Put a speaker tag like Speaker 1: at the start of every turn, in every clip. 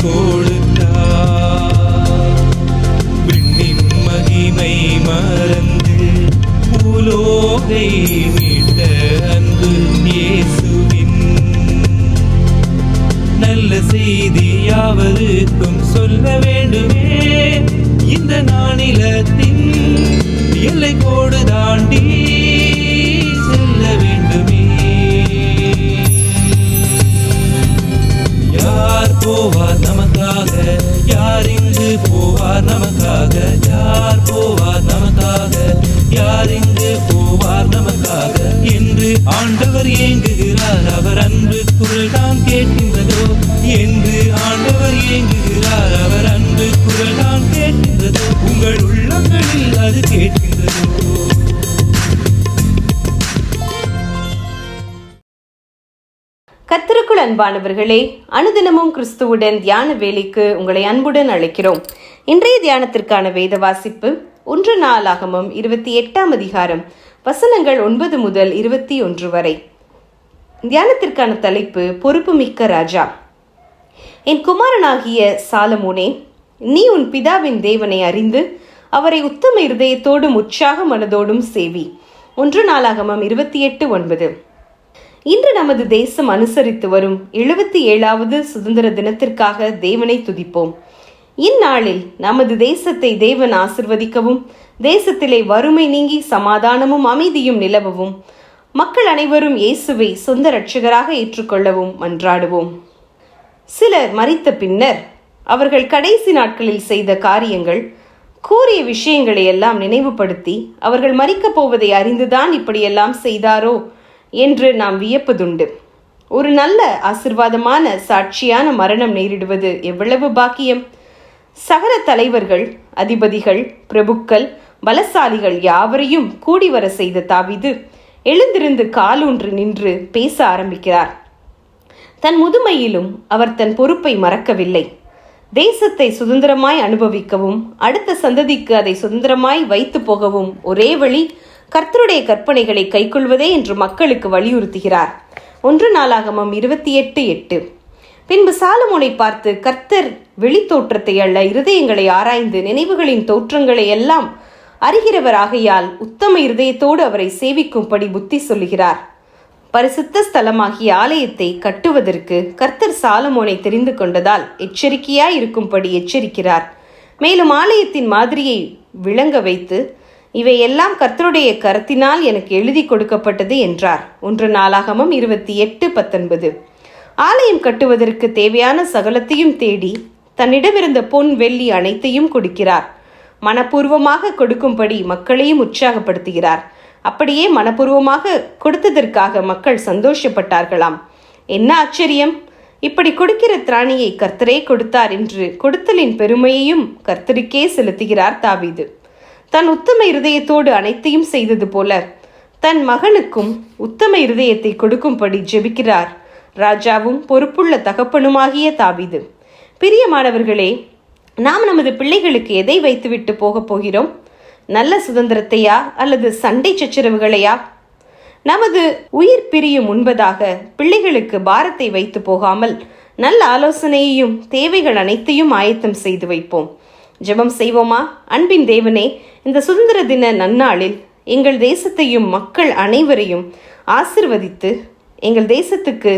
Speaker 1: கொடுத்தார். விண்ணின் மகிமை மறந்து பூலோகை மீட்ட அன்பு இயேசுவின் நல்ல செய்தி யாவருக்கும் சொல்ல வேண்டுமே. இந்த நானிலத்தின் எல்லை கோடு தாண்டி செல்ல வேண்டுமே. யார் போவார் நமக்காக? யார் இங்கு போவார் நமக்காக? யார் போவார் நமக்காக? யார் இங்கு போவார் நமக்காக என்று ஆண்டவர் ஏங்குகிறார். அவர் அன்பு குரல் தான் கேட்கின்றதோ என்று ஆண்டவர் ஏங்குகிறார். அவர் அன்பு குரல் தான் கேட்கின்றதோ, உங்கள் உள்ளங்களில் அது கேட்கின்றதோ.
Speaker 2: கர்த்தருக்குள் அன்பானவர்களே, அனுதினமும் கிறிஸ்துவுடன் தியான வேலைக்கு உங்களை அன்புடன் அழைக்கிறோம். இன்றைய தியானத்திற்கான வேத வாசிப்பு 1 நாளாகமம் 28ஆம் அதிகாரம் வசனங்கள் 9 முதல் 21 வரை. தியானத்திற்கான தலைப்பு பொறுப்புமிக்க ராஜா. என் குமாரனாகிய சாலமோனே, நீ உன் பிதாவின் தேவனை அறிந்து அவரை உத்தம இருதயத்தோடும் உற்சாக மனதோடும் சேவி. 1 நாளாகமம் 28:9. இன்று நமது தேசம் அனுசரித்து வரும் 77வது சுதந்திர தினத்திற்காக தேவனை துதிப்போம். இந்நாளில் நமது தேசத்தை தேவன் ஆசிர்வதிக்கவும், தேசத்திலே வறுமை நீங்கி சமாதானமும் அமைதியும் நிலவவும், மக்கள் அனைவரும் இயேசுவை சொந்த இரட்சகராக ஏற்றுக்கொள்ளவும் மன்றாடுவோம். சிலர் மரித்த பின்னர் அவர்கள் கடைசி நாட்களில் செய்த காரியங்கள், கூறிய விஷயங்களை எல்லாம் நினைவுபடுத்தி அவர்கள் மரிக்கப் போவதை அறிந்துதான் இப்படியெல்லாம் செய்தாரோ என்று நாம் வியப்பதுண்டு. ஒரு நல்ல ஆசிர்வாதமான சாட்சியான மரணம் நேரிடுவது எவ்வளவு பாக்கியம்! சகல தலைவர்கள், அதிபதிகள், பிரபுக்கள், பலசாலிகள் யாவரையும் கூடி வர செய்த தாவீது எழுந்திருந்து காலூன்றி நின்று பேச ஆரம்பிக்கிறார். தன் முதுமையிலும் அவர் தன் பொறுப்பை மறக்கவில்லை. தேசத்தை சுதந்திரமாய் அனுபவிக்கவும், அடுத்த சந்ததிக்கு அதை சுதந்திரமாய் வைத்து போகவும் ஒரே வழி கர்த்தருடைய கற்பனைகளை கைக்கொள்வதே என்று மக்களுக்கு வலியுறுத்துகிறார். 1 நாளாகமம் 28:8. பின்பு சாலமோனை பார்த்து, கர்த்தர் வெளித்தோற்றத்தை அல்ல இருதயங்களை ஆராய்ந்து நினைவுகளின் தோற்றங்களை எல்லாம் அறிகிறவர் ஆகையால் உத்தம இருதயத்தோடு அவரை சேவிக்கும்படி புத்தி சொல்லுகிறார். பரிசுத்த ஸ்தலமாகிய ஆலயத்தை கட்டுவதற்கு கர்த்தர் சாலமோனை தெரிந்து கொண்டதால் எச்சரிக்கையாய் இருக்கும்படி எச்சரிக்கிறார். மேலும் ஆலயத்தின் மாதிரியை விளங்க வைத்து, இவையெல்லாம் கர்த்தருடைய கரத்தினால் எனக்கு எழுதி கொடுக்கப்பட்டது என்றார். 1 நாளாகமம் 28:19. ஆலயம் கட்டுவதற்கு தேவையான சகலத்தையும் தேடி தன்னிடமிருந்த பொன் வெள்ளி அனைத்தையும் கொடுக்கிறார். மனப்பூர்வமாக கொடுக்கும்படி மக்களையும் உற்சாகப்படுத்துகிறார். அப்படியே மனப்பூர்வமாக கொடுத்ததற்காக மக்கள் சந்தோஷப்பட்டார்களாம். என்ன ஆச்சரியம்! இப்படி கொடுக்கிற திராணியை கர்த்தரே கொடுத்தார் என்று கொடுத்தலின் பெருமையையும் கர்த்தருக்கே செலுத்துகிறார் தாவீது. தன் உத்தம இருதயத்தோடு அனைத்தையும் செய்தது போல தன் மகனுக்கும் உத்தம இருதயத்தை கொடுக்கும்படி ஜெபிக்கிறார் ராஜாவும் பொறுப்புள்ள தகப்பனுமாகிய தாவீது. பிரியமானவர்களே, நாம் நமது பிள்ளைகளுக்கு எதை வைத்துவிட்டு போகப் போகிறோம்? நல்ல சுதந்திரத்தையா அல்லது சண்டை சச்சரவுகளையா? நமது உயிர் பிரியும் முன்பதாக பிள்ளைகளுக்கு பாரத்தை வைத்து போகாமல் நல்ல ஆலோசனையையும் தேவைகள் அனைத்தையும் ஆயத்தம் செய்து வைப்போம். ஜெபம் செய்வோமா? அன்பின் தேவனே, இந்த சுதந்திர தின நன்னாளில் எங்கள் தேசத்தையும் மக்கள் அனைவரையும் ஆசிர்வதித்து எங்கள் தேசத்துக்கு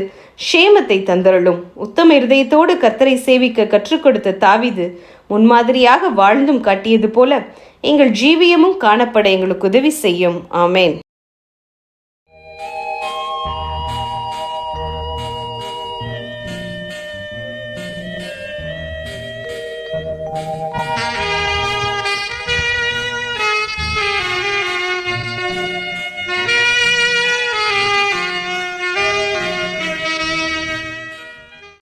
Speaker 2: க்ஷேமத்தை தந்தருளும். உத்தம இருதயத்தோடு கர்த்தரை சேவிக்க கற்றுக் கொடுத்த தாவீது முன்மாதிரியாக வாழ்ந்தும் காட்டியது போல எங்கள் ஜீவியமும் காணப்பட எங்களுக்கு உதவி செய்யும். ஆமேன்.